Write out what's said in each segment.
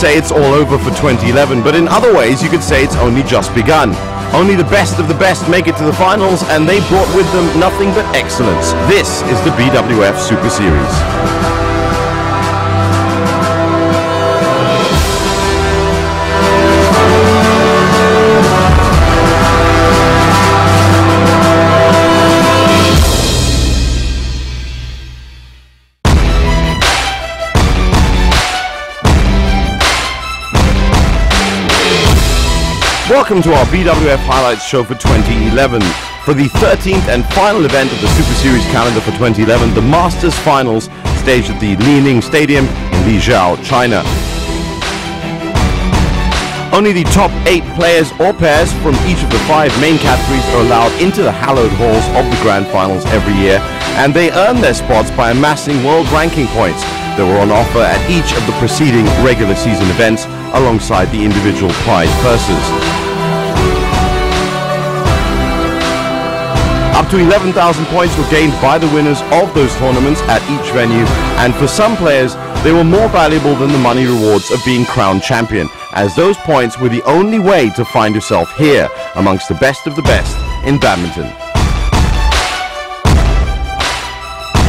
say it's all over for 2011, but in other ways you could say it's only just begun. Only the best of the best make it to the finals, and they brought with them nothing but excellence. This is the BWF Super Series. Welcome to our BWF Highlights show for 2011. For the 13th and final event of the Super Series calendar for 2011, the Masters Finals, staged at the Li-Ning Stadium in Liuzhou, China. Only the top 8 players or pairs from each of the 5 main categories are allowed into the hallowed halls of the Grand Finals every year, and they earn their spots by amassing world ranking points that were on offer at each of the preceding regular season events, alongside the individual prize purses. Up to 11,000 points were gained by the winners of those tournaments at each venue, and for some players, they were more valuable than the money rewards of being crowned champion, as those points were the only way to find yourself here amongst the best of the best in badminton.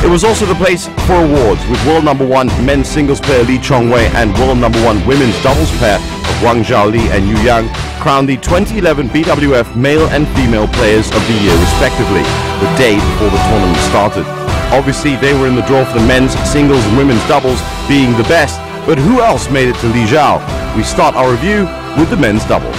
It was also the place for awards, with world number 1 men's singles player Li Chongwei and world number 1 women's doubles pair of Wang, Xiaoli and Yihan crowned the 2011 BWF male and female players of the year respectively, the day before the tournament started. Obviously they were in the draw for the men's singles and women's doubles being the best, but who else made it to Liuzhou? We start our review with the men's doubles.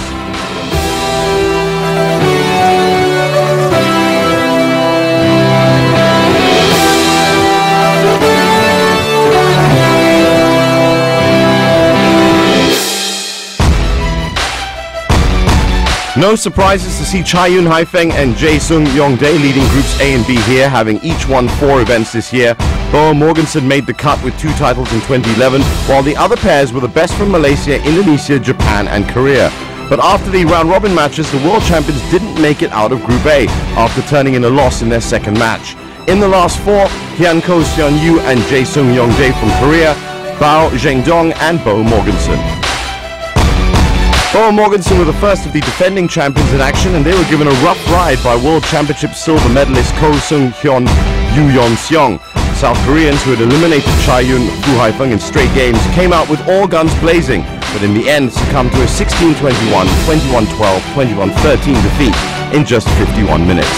No surprises to see Chai Yun-Hai Feng and Jae-Sung Yongdae leading groups A and B here, having each won 4 events this year. Mogensen made the cut with 2 titles in 2011, while the other pairs were the best from Malaysia, Indonesia, Japan and Korea. But after the round-robin matches, the world champions didn't make it out of Group A after turning in a loss in their second match. In the last 4, Hyun Ko Seon-yu and Jae-Sung Yongdae from Korea, Bao Zhengdong and Mogensen. Mogensen were the first of the defending champions in action, and they were given a rough ride by World Championship silver medalist Ko Sung-hyun Yoo Yeon-seong. South Koreans, who had eliminated Chai Yun-Fu Haifeng in straight games, came out with all guns blazing, but in the end succumbed to a 16-21, 21-12, 21-13 defeat in just 51 minutes.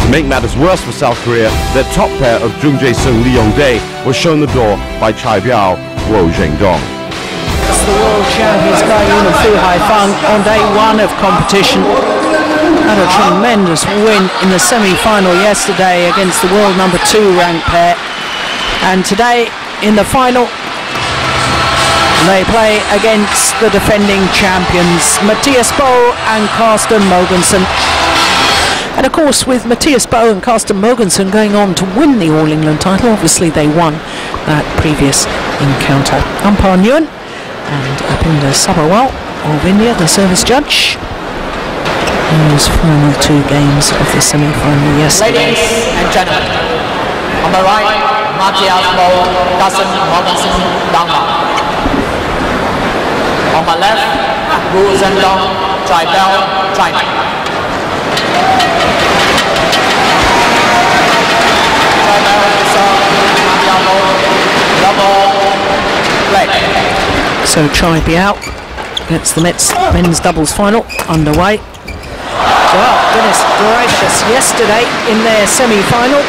To make matters worse for South Korea, their top pair of Jung Jae-sung Lee Yong-dae was shown the door by Chai Biao Wo Zhengdong. The world champions Chai Yun and Fu Haifeng on day 1 of competition had a tremendous win in the semi-final yesterday against the world number 2 ranked pair, and today in the final they play against the defending champions Mathias and Carsten Mogensen. And of course, with Mathias and Carsten Mogensen going on to win the All England title, obviously they won that previous encounter. Umpire Nguyen and Apinder Sabawal of India, the service judge, in those final 2 games of the semi-final yesterday. Ladies and gentlemen, on the right, Mathias Carsten Mogensen, Denmark. On my left, Wu Zhendong, Chai Biao, China. Chai Biao, double play. So Chai Biao gets the men's doubles final underway. Well, goodness gracious, yesterday in their semi-final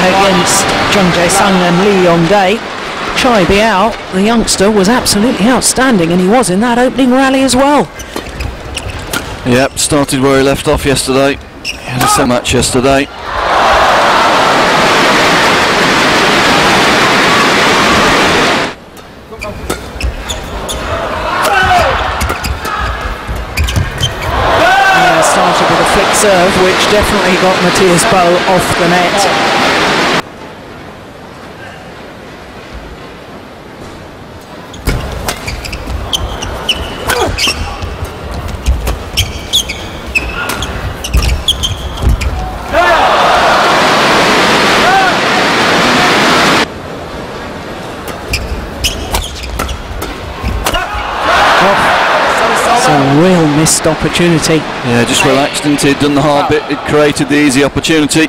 against Jung Jae-sung and Lee Yong-dae, Chai Biao, the youngster, was absolutely outstanding, and he was in that opening rally as well. Yep, started where he left off yesterday. He had a set match yesterday. Started with a flick serve, which definitely got Mathias off the net. a real missed opportunity. Yeah, just relaxed into it, done the hard bit, it created the easy opportunity.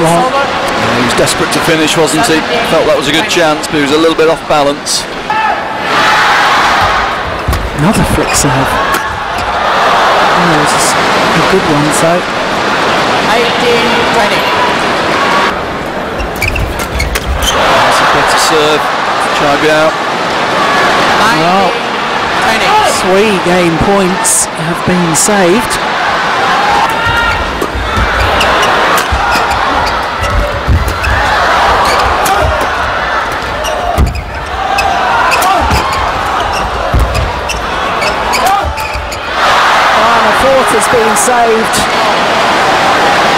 Yeah, he was desperate to finish, wasn't he? Felt that was a good chance, but he was a little bit off balance. Another flick serve. Oh, it's a good one, so. 18-20. That's a better serve. Try it out. 19-20. 3 game points have been saved. Has been saved.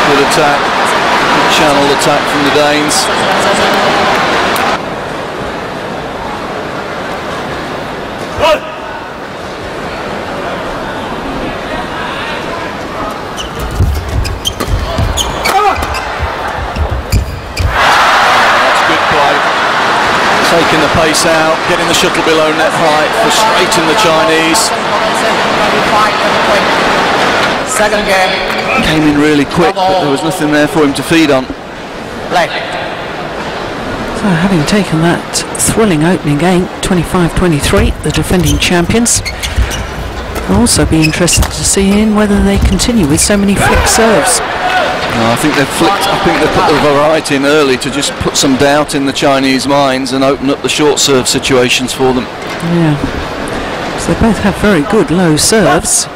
Good attack, good channel attack from the Danes. That's good play. Taking the pace out, getting the shuttle below net height, frustrating the Chinese. Second game. Came in really quick, but there was nothing there for him to feed on. Play. So having taken that thrilling opening game, 25-23, the defending champions, will also be interested to see in whether they continue with so many flick serves. No, I think they've flicked. I think they put the variety in early to just put some doubt in the Chinese minds and open up the short serve situations for them. Yeah. So they both have very good low serves.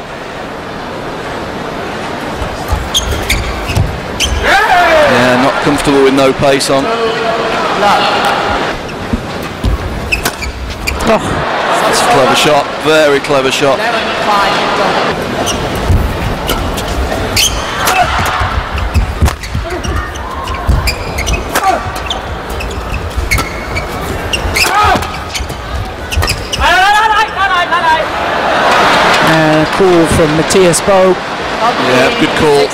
Yeah, not comfortable with no pace on. Oh, that's a clever shot, very clever shot. Call from Mathias. Yeah, good call.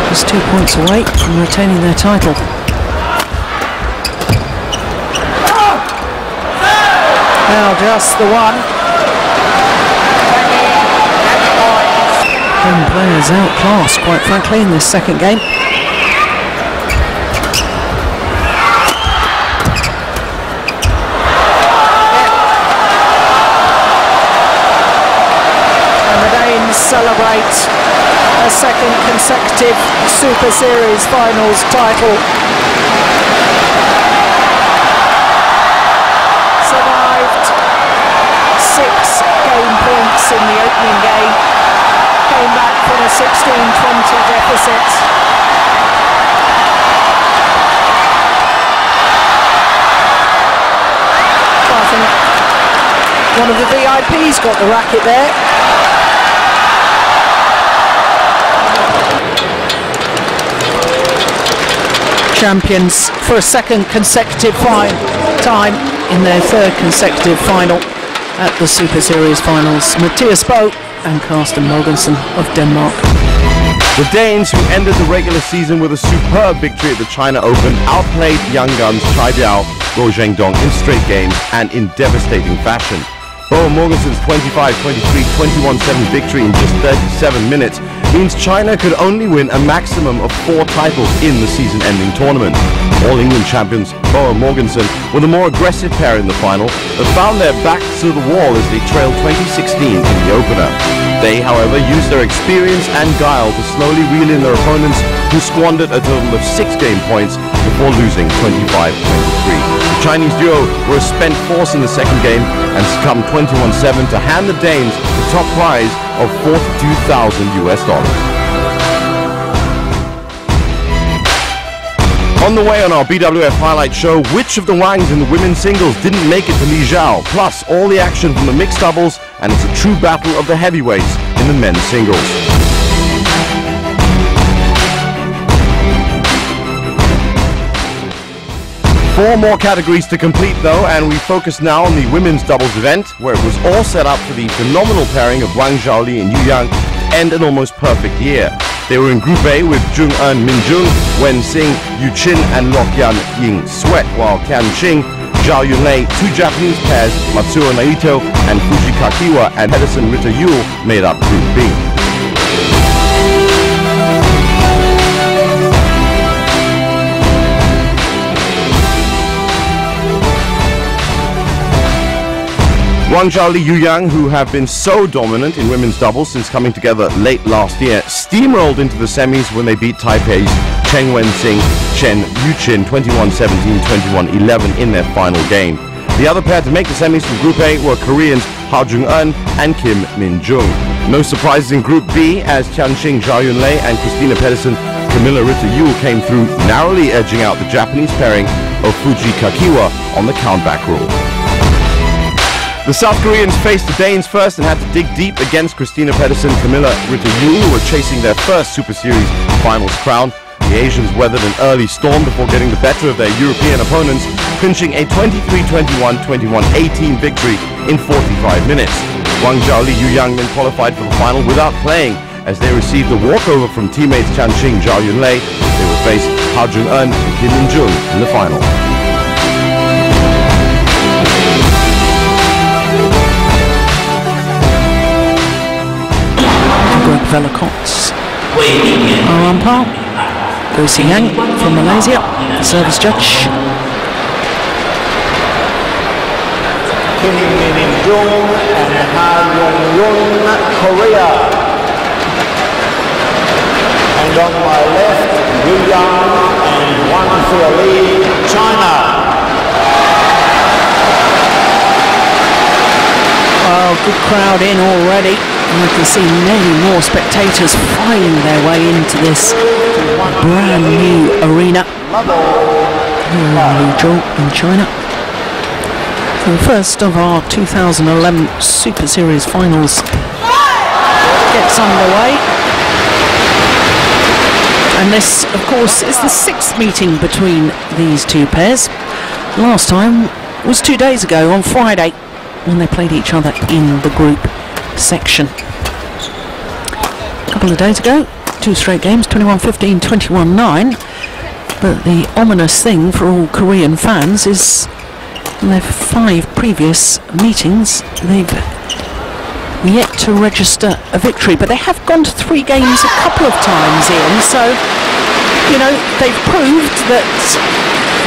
Just 2 points away from retaining their title. Now just the one. Home players outclassed, quite frankly, in this second game. And the Danes celebrate a second consecutive Super Series finals title. Survived 6 game points in the opening game. Came back from a 16-20 deficit. I think one of the VIPs got the racket there. Champions for a second consecutive time in their third consecutive final at the Super Series finals. Mathias and Carsten Mogensen of Denmark. The Danes, who ended the regular season with a superb victory at the China Open, outplayed young guns Chai Biao, Guo Zhengdong in straight games and in devastating fashion. Mogensen's 25-23, 21-7 victory in just 37 minutes means China could only win a maximum of 4 titles in the season-ending tournament. All England champions Mogensen were the more aggressive pair in the final, but found their backs to the wall as they trailed 20-16 in the opener. They, however, used their experience and guile to slowly reel in their opponents, who squandered a total of 6 game points before losing 25-23. The Chinese duo were a spent force in the second game and succumbed 21-7 to hand the Danes the top prize of $42,000 US. On the way on our BWF highlight show, which of the Wangs in the women's singles didn't make it to Liuzhou, plus all the action from the mixed doubles, and it's a true battle of the heavyweights in the men's singles. 4 more categories to complete though, and we focus now on the women's doubles event, where it was all set up for the phenomenal pairing of Wang, Xiaoli and Yihan to end an almost perfect year. They were in Group A with Zhang Nan, Wen Xing, Yu Qin and Lokyan Ying Sweat, while Qian Qing, Zhao Yunlei, 2 Japanese pairs, Matsuo Naito and Fuji Kakiwa and Edison Rita Yule made up Group B. Wang, Xiaoli, Yihan, who have been so dominant in women's doubles since coming together late last year, steamrolled into the semis when they beat Taipei's Chen Wenxing, Chen Yuqin 21-17, 21-11 in their final game. The other pair to make the semis from Group A were Koreans Ha Jung-eun and Kim Min-jung. No surprises in Group B, as Tianxing Zhao Yunlei and Christina Pedersen Camilla Rita Yule came through, narrowly edging out the Japanese pairing of Fuji Kakiwa on the countback rule. The South Koreans faced the Danes first and had to dig deep against Christina Pedersen, Camilla Rita Yule, who were chasing their first Super Series finals crown. The Asians weathered an early storm before getting the better of their European opponents, clinching a 23-21, 21-18 victory in 45 minutes. Wang, Xiaoli, Yihan then qualified for the final without playing, as they received a walkover from teammates Tianxing, Zhao Yunlei. They will face Ha Jung-eun and Kim Min-jung in the final. Velacots. Our umpire, Go Yang from Malaysia, the service judge. Kim Min-jung and Ha Jung-eun, Korea. And on my left, Yihan and Xiaoli, China. Oh, good crowd in already. You can see many more spectators filing their way into this brand new arena. Liuzhou in China. So the first of our 2011 Super Series finals gets underway. And this, of course, is the 6th meeting between these two pairs. Last time was 2 days ago on Friday, when they played each other in the group section. A couple of days ago, 2 straight games, 21-15, 21-9. But the ominous thing for all Korean fans is in their 5 previous meetings, they've yet to register a victory. But they have gone to 3 games a couple of times in, so, you know, they've proved that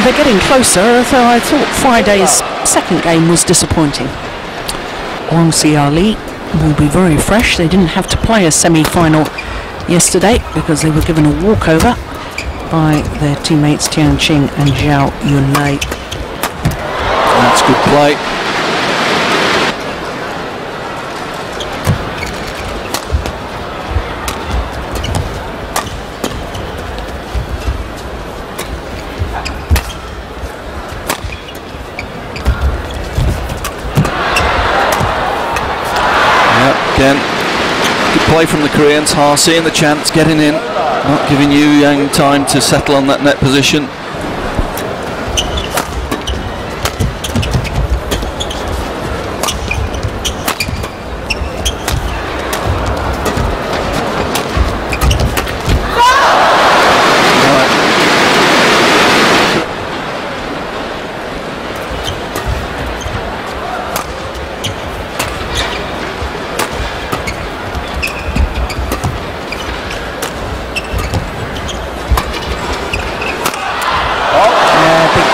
they're getting closer, although I thought Friday's second game was disappointing. Wang, Xiaoli will be very fresh. They didn't have to play a semi-final yesterday because they were given a walkover by their teammates Tianxing and Zhao Yunlei. That's good play. Again, good play from the Koreans. Ha seeing the chance, getting in, not giving Yihan time to settle on that net position.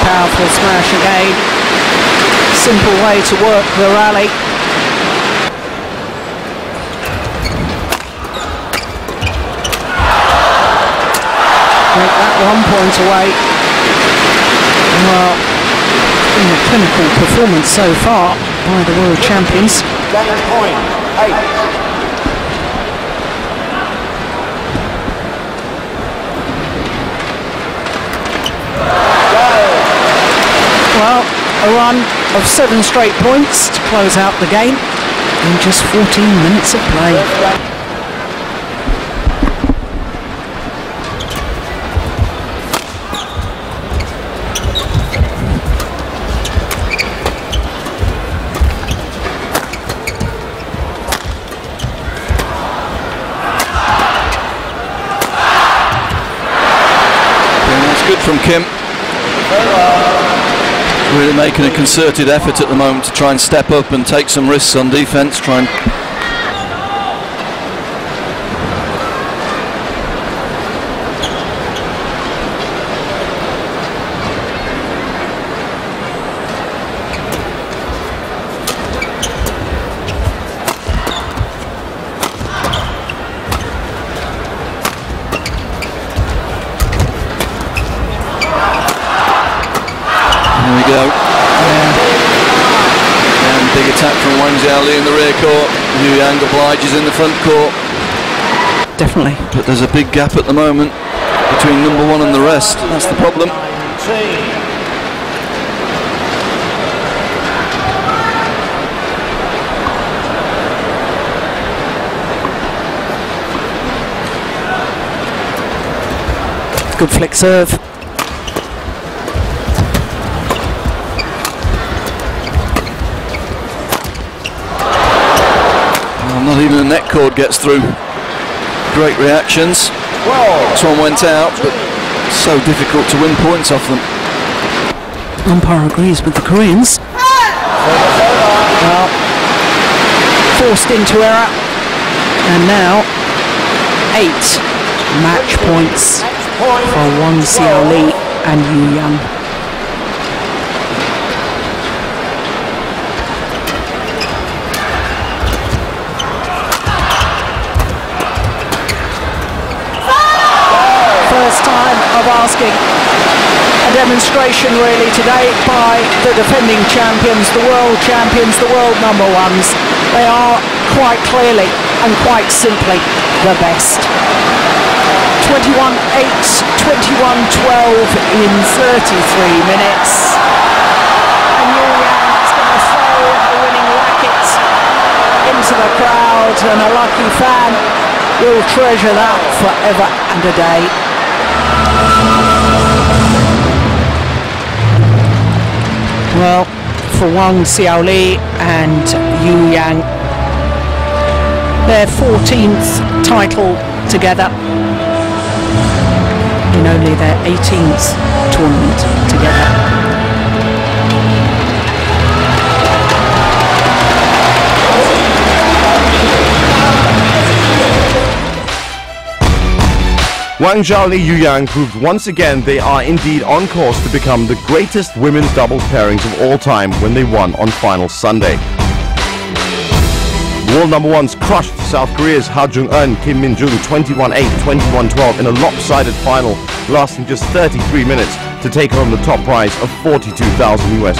Powerful smash again. Simple way to work the rally. Make that 1 point away. Well, it's been a clinical performance so far by the world champions. Game point, 8. Well, a run of 7 straight points to close out the game in just 14 minutes of play. good from Kim. Really making a concerted effort at the moment to try and step up and take some risks on defence. From Wang Xiaoli in the rear court. Yihan obliges in the front court. Definitely. But there's a big gap at the moment between number one and the rest. That's the problem. Good flick serve. Not even the net cord gets through. Great reactions. This one went out, but so difficult to win points off them. Umpire agrees with the Koreans. Well, forced into error. And now 8 match points for Wang Xiaoli and Yihan. Time of asking a demonstration really today by the defending champions, the world champions, the world number ones. They are quite clearly and quite simply the best. 21-8, 21-12 in 33 minutes. And Yihan's going to throw a winning racket into the crowd, and a lucky fan will treasure that forever and a day. Well, for Wang Xiaoli and Yihan, their 14th title together in only their 18th tournament together. Wang Xiaoli Yihan proved once again they are indeed on course to become the greatest women's doubles pairings of all time when they won on final Sunday. The world number ones crushed South Korea's Ha Jung-eun, Kim Min-jung 21-8, 21-12 in a lopsided final lasting just 33 minutes to take home the top prize of $42,000 US.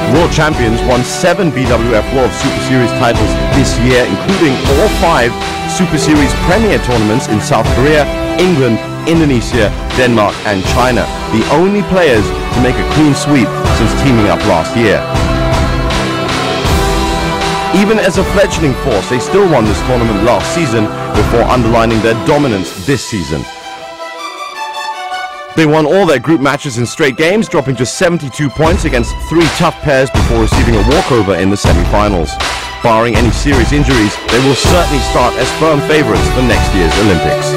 The world champions won 7 BWF World Superseries titles this year, including all 5 Super Series Premier tournaments in South Korea, England, Indonesia, Denmark and China, the only players to make a clean sweep since teaming up last year. Even as a fledgling force, they still won this tournament last season before underlining their dominance this season. They won all their group matches in straight games, dropping just 72 points against 3 tough pairs before receiving a walkover in the semi-finals. Barring any serious injuries, they will certainly start as firm favorites for next year's Olympics.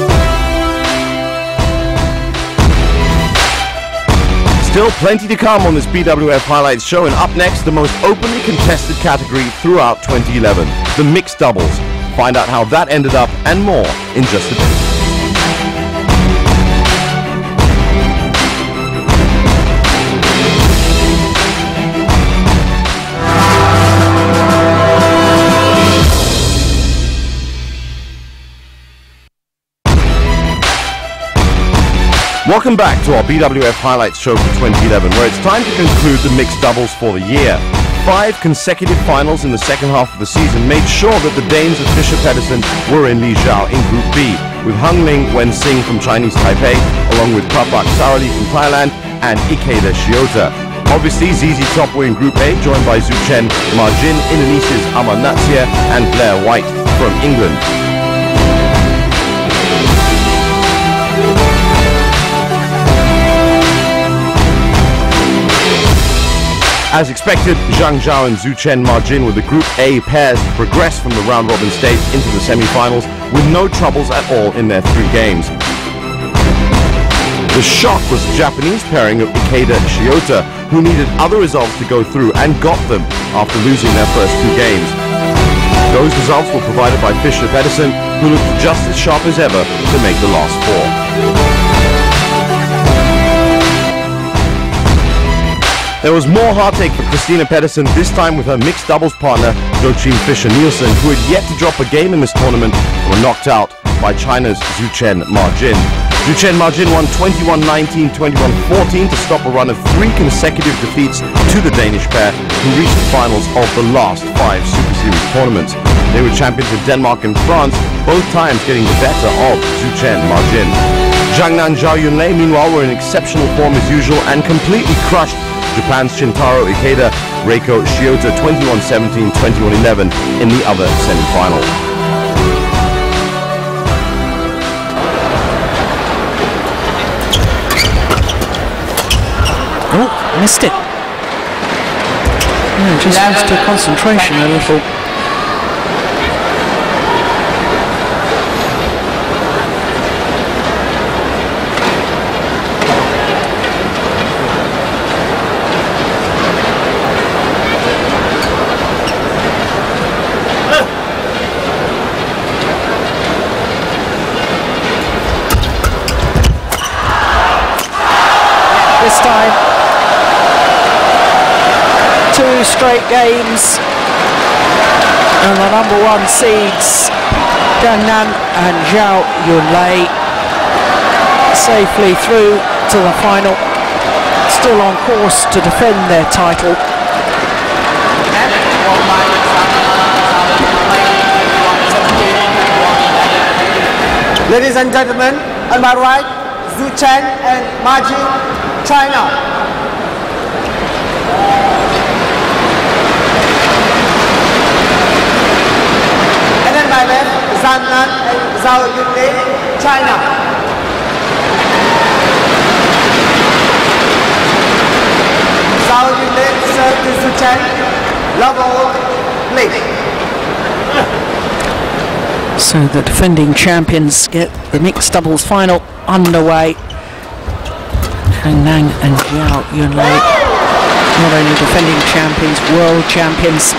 Still plenty to come on this BWF Highlights show, and up next, the most openly contested category throughout 2011, the mixed doubles. Find out how that ended up and more in just a bit. Welcome back to our BWF Highlights show for 2011, where it's time to conclude the mixed doubles for the year. 5 consecutive finals in the second half of the season made sure that the Danes of Fischer Pedersen were in Liuzhou in Group B, with Hung-Ling Wen-Sing from Chinese Taipei, along with Prapak Sarali from Thailand and Ikeda Shiota. Obviously, ZZ Top were in Group A, joined by Zhu Chen, Ma Jin, Indonesia's Amar Natsir, and Blair White from England. As expected, Zhang Zhao and Zhu Chen Ma Jin were the Group A pairs to progress from the round-robin stage into the semi-finals with no troubles at all in their 3 games. The shock was the Japanese pairing of Ikeda-Shiota, who needed other results to go through and got them after losing their first 2 games. Those results were provided by Fischer-Pedersen, who looked just as sharp as ever to make the last 4. There was more heartache for Christina Pedersen, this time with her mixed doubles partner, Joachim Fischer-Nielsen, who had yet to drop a game in this tournament and were knocked out by China's Zhu Chen Ma Jin. Zhu Chen Ma Jin won 21-19, 21-14 to stop a run of 3 consecutive defeats to the Danish pair, who reached the finals of the last 5 Super Series tournaments. They were champions of Denmark and France, both times getting the better of Zhu Chen Ma Jin. Zhang Nan, Zhao Yunlei, meanwhile, were in exceptional form as usual and completely crushed Japan's Shintaro Ikeda, Reiko Shiota 21-17, 21-11 in the other semi-final. Oh, missed it. Yeah, just lost her concentration a little. This time, 2 straight games, and the #1 seeds, Zhang Nan and Zhao Yunlei, safely through to the final, still on course to defend their title. Ladies and gentlemen, on my right, Zhu Chen and Ma Jin, China. And then my left, Zhang Nan and Zhao Yunlei, China. Zhao Yunlei serve to Zhu Chen, love all, play. So the defending champions get the mixed doubles final underway. Zhang Nan and Zhao Yunlei, not only defending champions, world champions,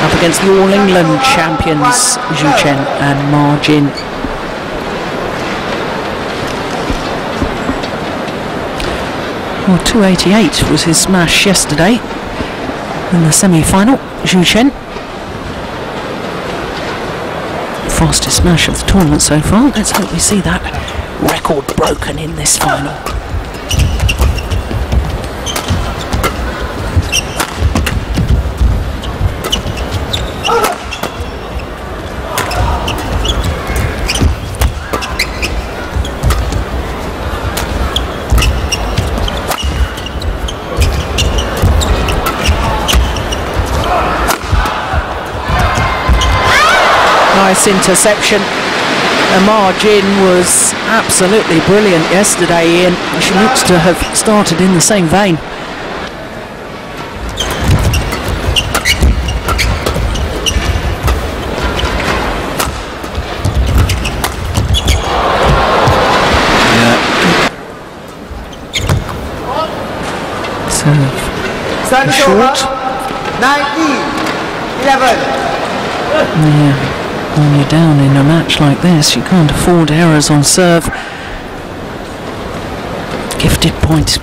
up against the All England champions, Zhu Chen and Ma Jin. Well, 288 was his smash yesterday in the semi-final. Zhu Chen, fastest smash of the tournament so far. Let's hope we see that record broken in this final. Nice interception. Ma Jin was absolutely brilliant yesterday, Ian. She looks to have started in the same vein. Serve short. 19-11. Yeah. When you're down in a match like this, you can't afford errors on serve. Gifted point.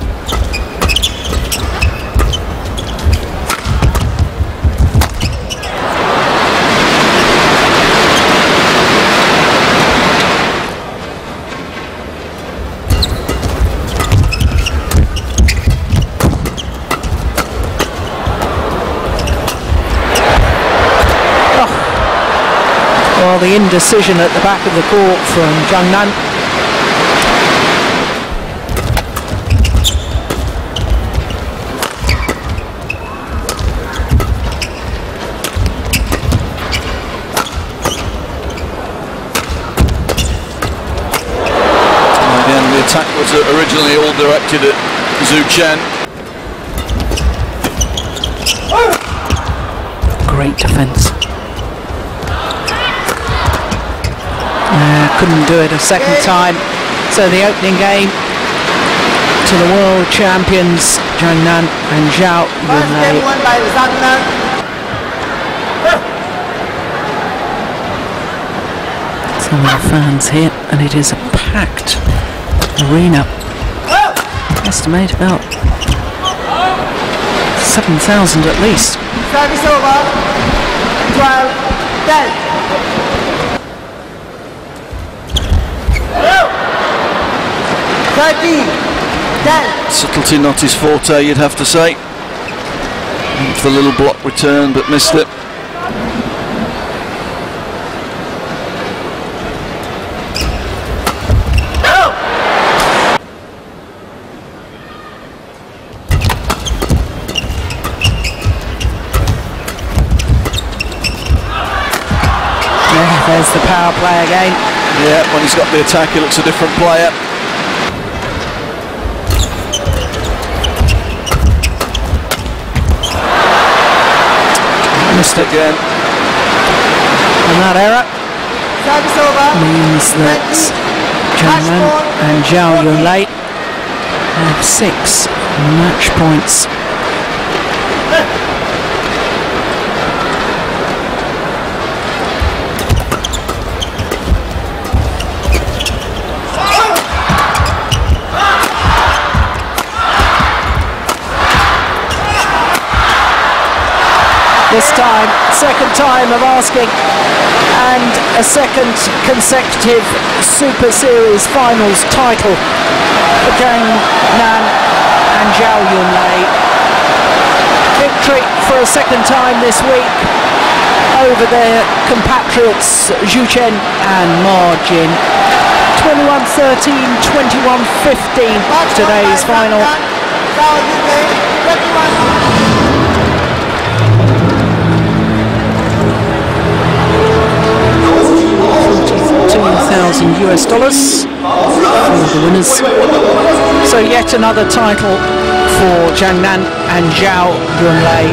Well, the indecision at the back of the court from Zhang Nan. Again, the attack was originally all directed at Zhu Chen. Great defence. Couldn't do it a second time. So the opening game, to the world champions Zhang Nan and Zhao First game Yunlei. won by Zhang Nan. Some of the fans here, and it is a packed arena. Estimate about 7,000 at least. Service over. 12-10. Subtlety not his forte, you'd have to say. Went for the little block return, but missed it. There's the power play again. Yeah, when he's got the attack, he looks a different player. Missed it again. And that error Service over. means that Zhang Nan and Zhao Yunlei have 6 match points. This time, second time of asking, and a second consecutive Super Series finals title for Zhang Nan and Zhao Yunlei. Victory for a second time this week over their compatriots Zhu Chen and Ma Jin. 21-13, 21-15 today's final. Zhao Yunlei, 2,000 US dollars for the winners. So yet another title for Zhang Nan and Zhao Yunlei.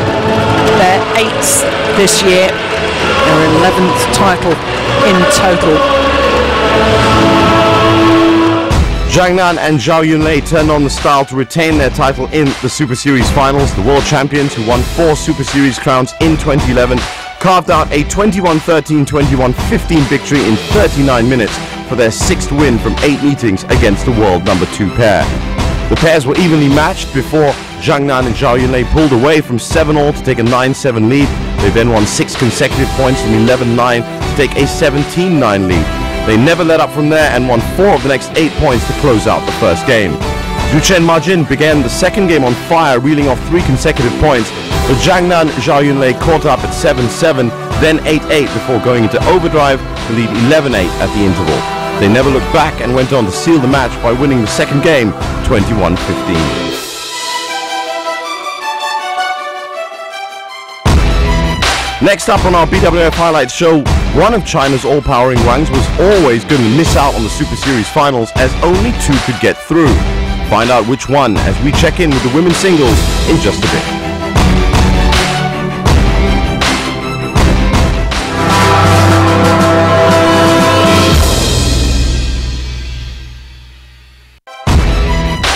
Their 8th this year, their 11th title in total. Zhang Nan and Zhao Yunlei turned on the style to retain their title in the Super Series finals. The world champions, who won 4 Super Series crowns in 2011, carved out a 21-13, 21-15 victory in 39 minutes for their 6th win from 8 meetings against the world number 2 pair. The pairs were evenly matched before Zhang Nan and Zhao Yunlei pulled away from 7-all to take a 9-7 lead. They then won 6 consecutive points from 11-9 to take a 17-9 lead. They never let up from there and won 4 of the next 8 points to close out the first game. Zhu Chen Ma Jin began the second game on fire, reeling off 3 consecutive points, but Zhang Nan and Zhao Yunlei caught up at 7-7, then 8-8 before going into overdrive to lead 11-8 at the interval. They never looked back and went on to seal the match by winning the second game 21-15. Next up on our BWF Highlights show, one of China's all-powering Wangs was always going to miss out on the Super Series finals as only 2 could get through. Find out which one as we check in with the women's singles in just a bit.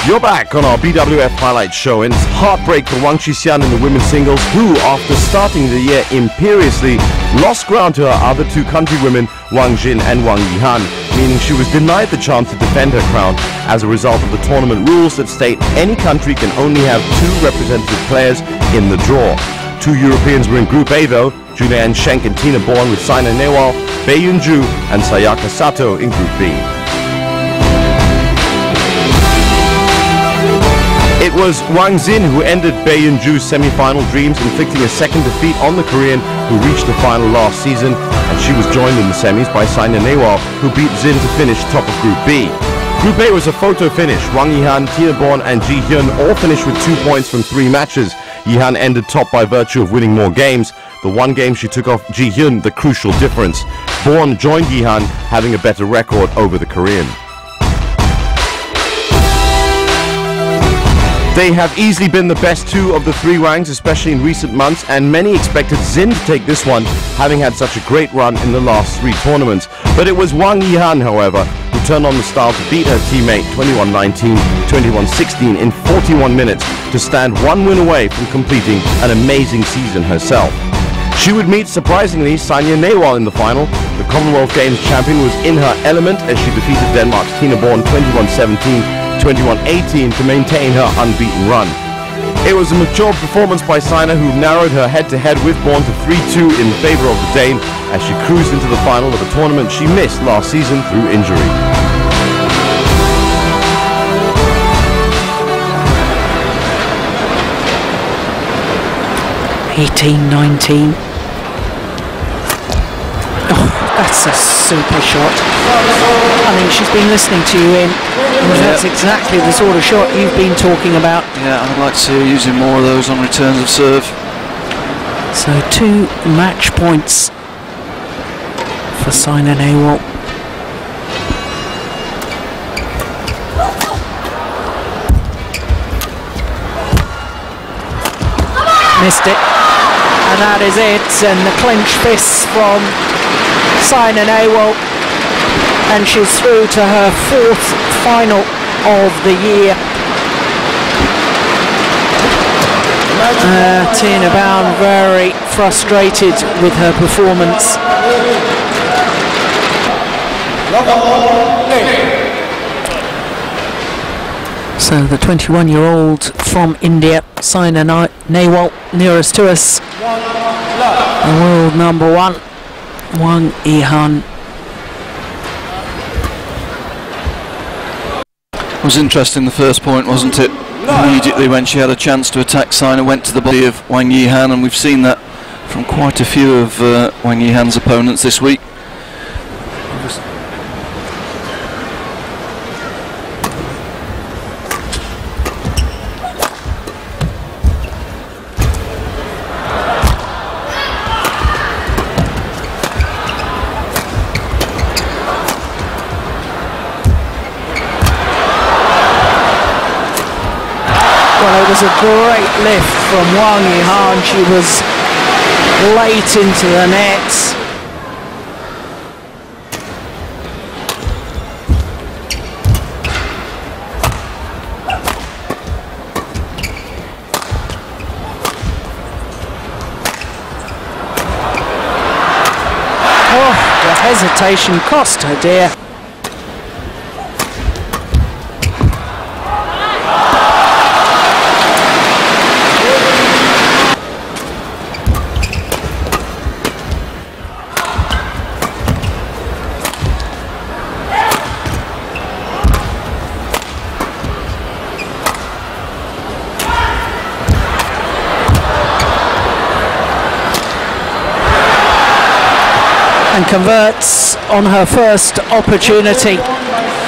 You're back on our BWF Highlights show, and it's heartbreak for Wang Xixian in the women's singles, who, after starting the year imperiously, lost ground to her other 2 countrywomen, Wang Jin and Wang Yihan, meaning she was denied the chance to defend her crown as a result of the tournament rules that state any country can only have 2 representative players in the draw. 2 Europeans were in Group A though, Julianne Schenk and Tina Bourne with Saina Nehwal, Bei Yunju and Sayaka Sato in Group B. It was Wang Xin who ended Bei Yunju's semi-final dreams, inflicting a second defeat on the Korean, who reached the final last season, and she was joined in the semis by Saina Nehwal, who beat Xin to finish top of Group B. Group A was a photo finish. Wang Yihan, Tina Bourne and Ji Hyun all finished with 2 points from 3 matches. Yihan ended top by virtue of winning more games. The one game she took off Ji Hyun, the crucial difference. Bourne joined Yihan, having a better record over the Korean. They have easily been the best two of the three Wangs, especially in recent months, and many expected Xin to take this one, having had such a great run in the last three tournaments. But it was Wang Yihan, however, who turned on the style to beat her teammate 21-19, 21-16 in 41 minutes to stand one win away from completing an amazing season herself. She would meet, surprisingly, Sanya Nehwal in the final. The Commonwealth Games champion was in her element as she defeated Denmark's Tina Born 21-17, 21-18 to maintain her unbeaten run. It was a mature performance by Sina, who narrowed her head-to-head with Born to 3-2 in favor of the Dane as she cruised into the final of a tournament she missed last season through injury. (18-19). That's a super shot. I mean, she's been listening to you in, and that's exactly the sort of shot you've been talking about. Yeah, I'd like to see her using more of those on returns of serve. So 2 match points for Sina Nehwal. Missed it. And that is it, and the clenched fists from Sina Nehwal, and she's through to her 4th final of the year. Tina Bound very frustrated with her performance. So the 21-year-old from India, Sina Nehwal, nearest to us, the world number 1, Wang Yihan. It was interesting, the first point, wasn't it? Immediately when she had a chance to attack, Sina went to the body of Wang Yihan, and we've seen that from quite a few of Wang Yihan's opponents this week. Well, it was a great lift from Wang Yihan. She was late into the net. Oh, the hesitation cost her dear. And converts on her first opportunity.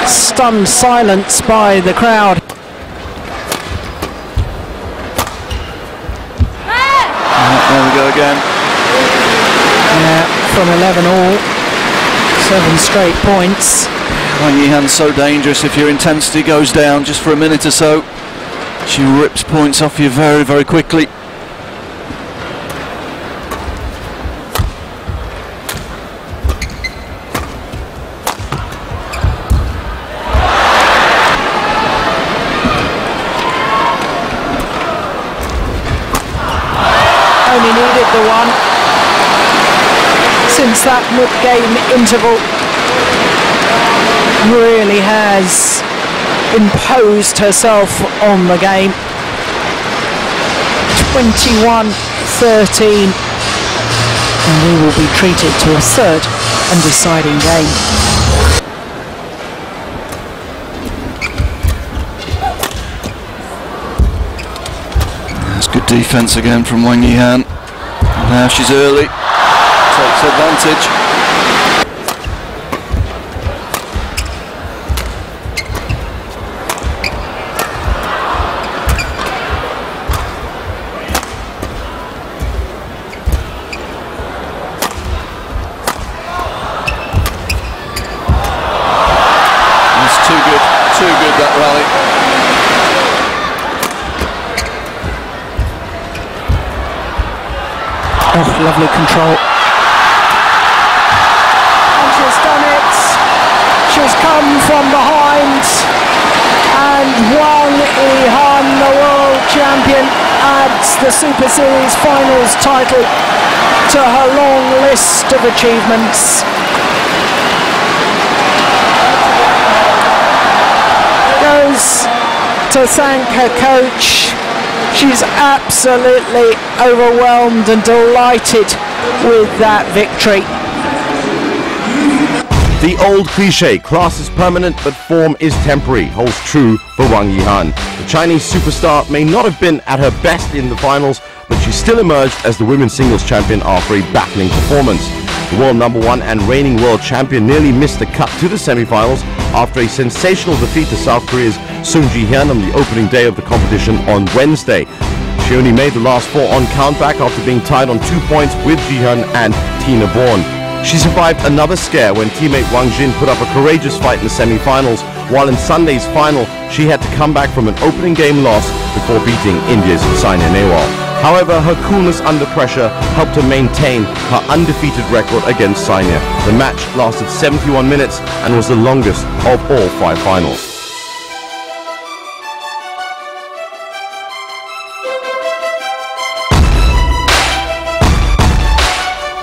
Stunned silence by the crowd. There we go again. Yeah, from 11 all, 7 straight points. Wang Yihan's so dangerous. If your intensity goes down just for a minute or so, she rips points off you very, very quickly. Only needed the one since that mid-game interval really has imposed herself on the game. 21-13, and we will be treated to a 3rd and deciding game. Good defence again from Wang Yihan. Now she's early, takes advantage. That's too good that rally. Oh, lovely control. And she's done it. She's come from behind. And Wang Yihan, the world champion, adds the Super Series finals title to her long list of achievements. Goes to thank her coach. She's absolutely overwhelmed and delighted with that victory. The old cliche, class is permanent but form is temporary, holds true for Wang Yihan. The Chinese superstar may not have been at her best in the finals, but she still emerged as the women's singles champion after a battling performance. The world #1 and reigning world champion nearly missed the cut to the semi-finals after a sensational defeat to South Korea's Sung Ji-hyun on the opening day of the competition on Wednesday. She only made the last 4 on countback after being tied on 2 points with Ji-hyun and Tina Bourne. She survived another scare when teammate Wang Jin put up a courageous fight in the semi-finals, while in Sunday's final she had to come back from an opening game loss before beating India's Saina Nehwal. However, her coolness under pressure helped her maintain her undefeated record against Saina. The match lasted 71 minutes and was the longest of all 5 finals.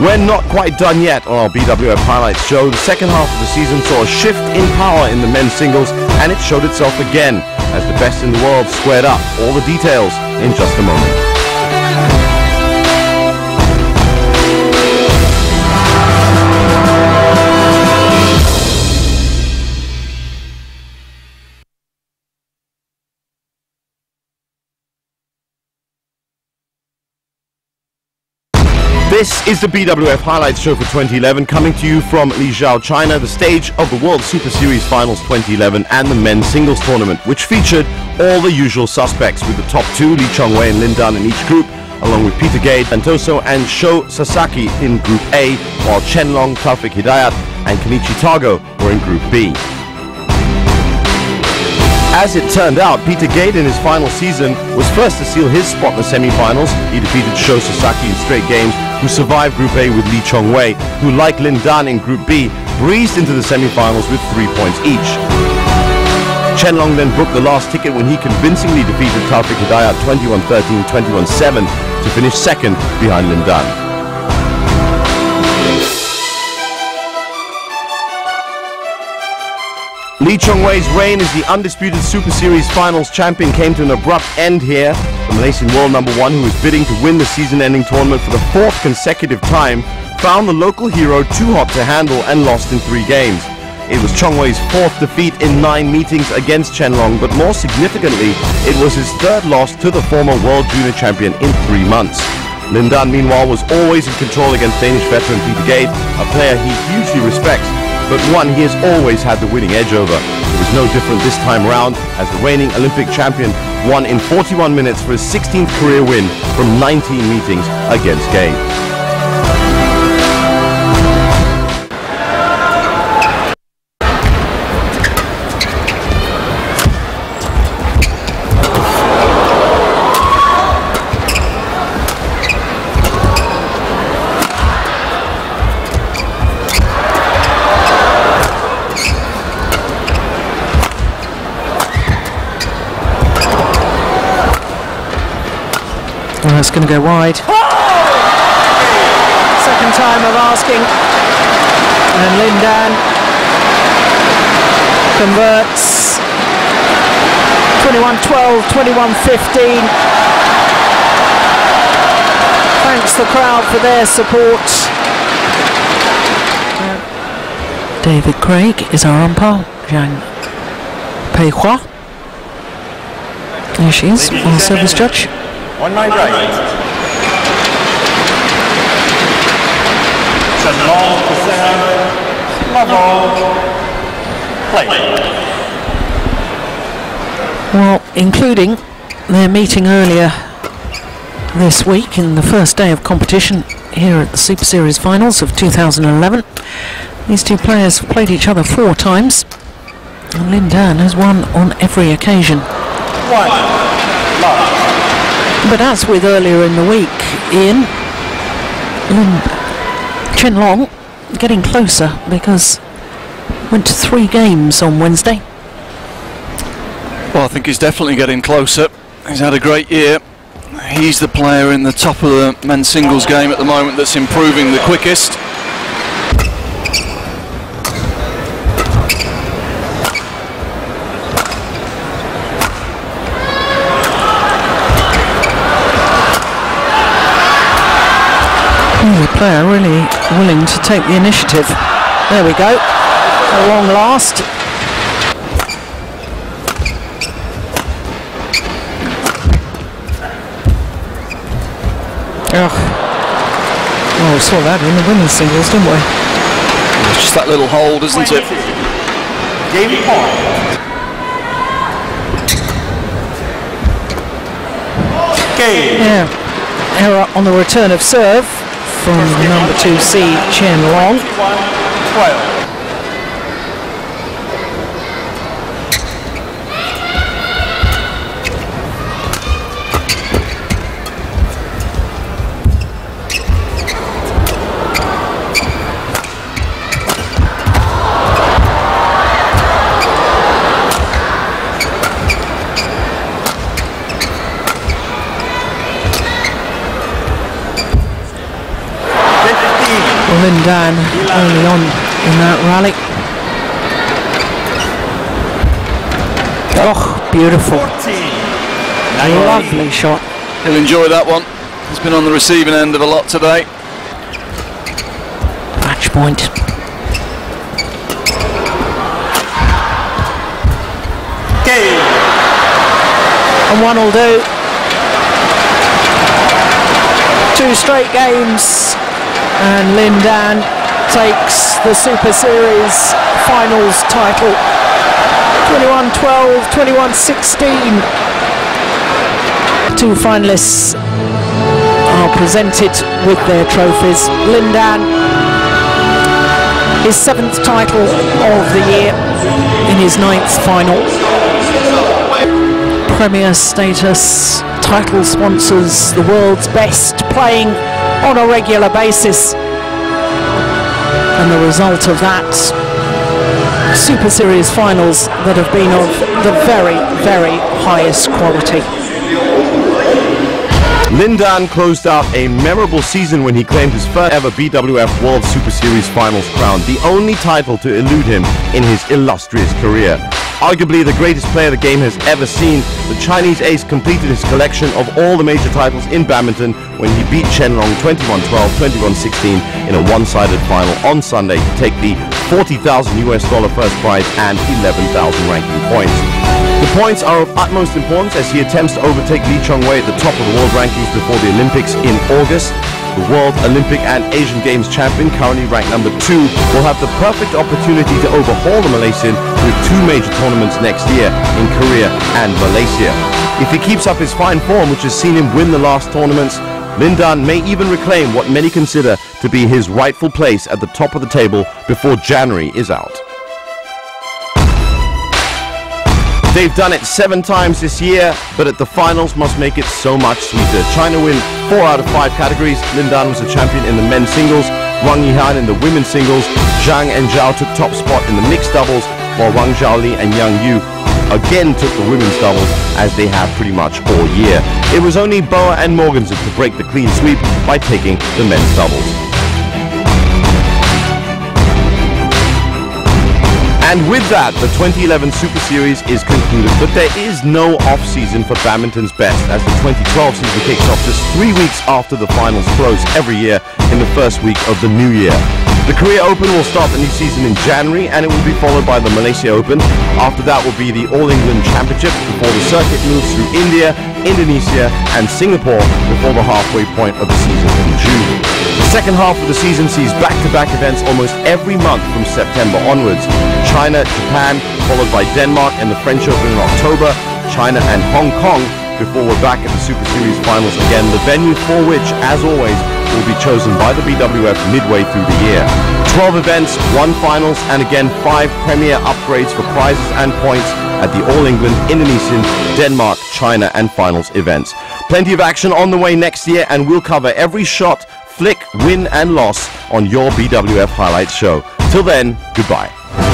We're not quite done yet on our BWF Highlights show. The second half of the season saw a shift in power in the men's singles, and it showed itself again as the best in the world squared up. All the details in just a moment. This is the BWF Highlights Show for 2011, coming to you from Liuzhou, China, the stage of the World Super Series Finals 2011 and the men's singles tournament, which featured all the usual suspects, with the top 2, Li Chongwei and Lin Dan, in each group, along with Peter Gade, Santoso and Sho Sasaki in Group A, while Chen Long, Taufik Hidayat and Kenichi Tago were in Group B. As it turned out, Peter Gade in his final season was first to seal his spot in the semi-finals. He defeated Sho Sasaki in straight games, who survived Group A with Li Chongwei, who, like Lin Dan in Group B, breezed into the semi-finals with 3 points each. Chen Long then booked the last ticket when he convincingly defeated Taufik Hidayat 21-13, 21-7 to finish second behind Lin Dan. Li Chongwei's reign as the undisputed Super Series Finals champion came to an abrupt end here. The Malaysian world #1, who was bidding to win the season-ending tournament for the 4th consecutive time, found the local hero too hot to handle and lost in 3 games. It was Chongwei's 4th defeat in 9 meetings against Chen Long, but more significantly, it was his 3rd loss to the former world junior champion in 3 months. Lin Dan, meanwhile, was always in control against Danish veteran Peter Gade, a player he hugely respects, but one he has always had the winning edge over. It was no different this time round, as the reigning Olympic champion won in 41 minutes for his 16th career win from 19 meetings against Gade. That's going to go wide. Second time of asking. And Lin Dan converts. 21-12, 21-15. Thanks the crowd for their support. David Craig is our umpire. Zhang Peihua. There she is, our service judge. On my right, Chen Long to serve, level, play. Well, including their meeting earlier this week in the first day of competition here at the Super Series Finals of 2011. These two players have played each other 4 times, and Lin Dan has won on every occasion. But as with earlier in the week, Ian, Chen Long getting closer because went to 3 games on Wednesday. Well, I think he's definitely getting closer. He's had a great year. He's the player in the top of the men's singles game at the moment that's improving the quickest. The player really willing to take the initiative. There we go. A long last. Oh, we saw that in the women's singles, didn't we? It's just that little hold, isn't it? Game point. Game. Yeah. Error on the return of serve from number 2 seed Chen Long. 12. Lin Dan early on in that rally. Oh, beautiful. 14. Lovely shot. He'll enjoy that one. He's been on the receiving end of a lot today. Match point. Game. And one will do. 2 straight games. And Lin Dan takes the Super Series finals title. 21-12, 21-16. 2 finalists are presented with their trophies. Lin Dan, his 7th title of the year in his 9th final. Premier status, title sponsors, the world's best, playing on a regular basis, and the result of that, Super Series finals that have been of the very, very highest quality. Lin Dan closed out a memorable season when he claimed his first ever BWF World Super Series finals crown, the only title to elude him in his illustrious career. Arguably the greatest player the game has ever seen, the Chinese ace completed his collection of all the major titles in badminton when he beat Chen Long 21-12, 21-16 in a one-sided final on Sunday to take the $40,000 first prize and 11,000 ranking points. The points are of utmost importance as he attempts to overtake Li Chongwei at the top of the world rankings before the Olympics in August. The World Olympic and Asian Games champion, currently ranked number 2, will have the perfect opportunity to overhaul the Malaysian with 2 major tournaments next year in Korea and Malaysia. If he keeps up his fine form, which has seen him win the last tournaments, Lin Dan may even reclaim what many consider to be his rightful place at the top of the table before January is out. They've done it 7 times this year, but at the finals must make it so much sweeter. China win 4 out of 5 categories. Lin Dan was the champion in the men's singles, Wang Yihan in the women's singles, Zhang and Zhao took top spot in the mixed doubles, while Wang Xiaoli and Yang Yu again took the women's doubles, as they have pretty much all year. It was only Boa and Mogensen to break the clean sweep by taking the men's doubles. And with that, the 2011 Super Series is concluded, but there is no off-season for badminton's best, as the 2012 season kicks off just 3 weeks after the finals close every year in the first week of the new year. The Korea Open will start the new season in January, and it will be followed by the Malaysia Open. After that will be the All England Championships, before the circuit moves through India, Indonesia and Singapore before the halfway point of the season in June. The second half of the season sees back-to-back events almost every month from September onwards. China, Japan, followed by Denmark and the French Open in October, China and Hong Kong, before we're back at the Super Series finals again, the venue for which, as always, will be chosen by the BWF midway through the year. 12 events, 1 finals, and again 5 premier upgrades for prizes and points at the All England, Indonesian, Denmark, China and finals events. Plenty of action on the way next year, and we'll cover every shot, flick, win and loss on your BWF Highlights show. Till then, goodbye.